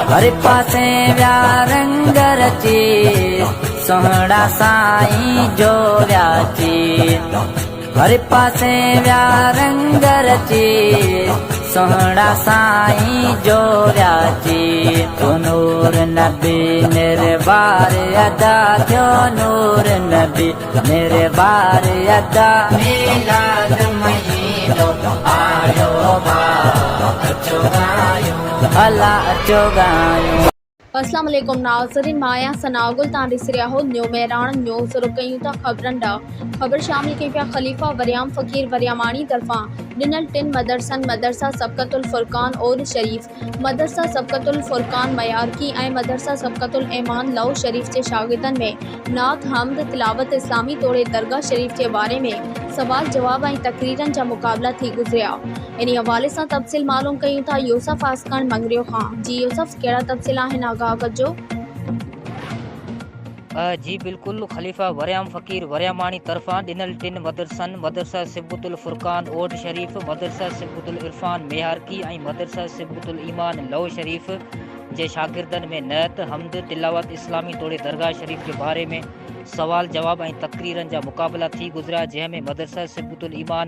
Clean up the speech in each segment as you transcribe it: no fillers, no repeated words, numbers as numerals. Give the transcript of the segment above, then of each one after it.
हर पासे व्या रंग रची सोहड़ा साईं जो व्याची हर पासे व्या रंग रची सोहड़ा साईं जो व्याची तो नूर नबी मेरे बार अदा क्यों नूर नबी मेरे बार अदा मिलाद महीनो आयो अचो गायो अल्लाह अचो गायो। अस्सलाम वालेकुम नाज़रीन, माया सनागुल तां ॾिस रहिया हो न्यू मेरान न्यूज़ रुक कयूं था ख़बरनि ॾांहुं। ख़बर शामिल कई पिया ख़लीफ़ा वरियाम फ़कीर वरियामानी तरफ़ां ॾिनल 3 मदरसनि मदरसा सबक़तुल फ़ुरक़ान ओर शरीफ़, मदरसा सबक़तुल फ़ुरक़ान मयारकी ऐं मदरसा सबक़तुल ईमान लव शरीफ़ जे शागिर्दनि में नात हम्द तिलावत इस्लामी तोड़े दरगाह शरीफ़ जे बारे में सवाल जवाब ऐं तक़रीरनि जा मुक़ाबला थी गुज़रिया। इन हवाले सां तफ़सील मालूम कयूं था यूसुफ आसकान मंगरियो खां। जी यूसुफ, कहिड़ा तफ़सील आहिनि आगाह कजो। जी बिल्कुल, ख़लीफ़ा वरियाम फ़कीर वरियामानी तरफ़ां ॾिनल 3 मदरसनि मदरसा सिबतुल फ़ुरक़ान ओड शरीफ़, मदरसा सिबतुल इरफ़ान मेहारकी ऐं मदरसा सिबतुल ईमान लव शरीफ़ जे शागिर्दनि में नयत हम्द तिलावत इस्लामी तोड़े दरगाह शरीफ़ के बारे में सवाल जवाब ऐं तक़रीरनि जा मुक़ाबला थी गुज़रिया, जंहिंमें मदरसा सिबतुल ईमान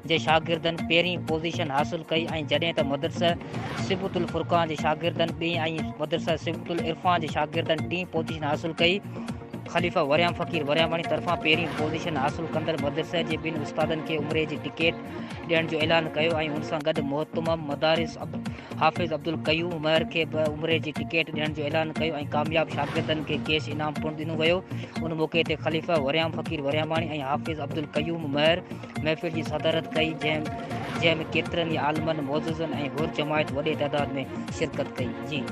जे शागिर्दनि पहिरीं पोज़ीशन हासिल कई ऐं जॾहिं त मदरसा सिबतुल फ़ुरक़ान जे शागिर्दनि ॿीं ऐं मदरसा सिबतुल इरफ़ान जे शागिर्दनि 3 पोज़ीशन हासिल कई। ख़लीफ़ा वरियाम फ़कीर वरियामानी तरफ़ां पहिरीं पोज़ीशन हासिल कंदड़ मदरसे जे 2 उस्तादनि खे उमिरे जी टिकट ॾियण जो ऐलान कयो ऐं उन सां गॾु मुहतमम मदारिस हाफ़िज़ अब्दुल क़यूम उमर खे उमिरे जी टिकट ॾियण जो ऐलान कयो ऐं कामयाब शागिर्दनि खे कैश इनाम पिणु ॾिनो वियो। उन मौक़े ते ख़लीफ़ा वरियाम फ़कीर वरियामानी ऐं हाफ़िज़ अब्दुल क़यूम उमर महफ़िल जी सदारत कई, जंहिंमें केतिरनि ई आलमनि, मोअज़्ज़िज़नि ऐं गुर जमायत वॾे तइदाद में शिरकत कई। जी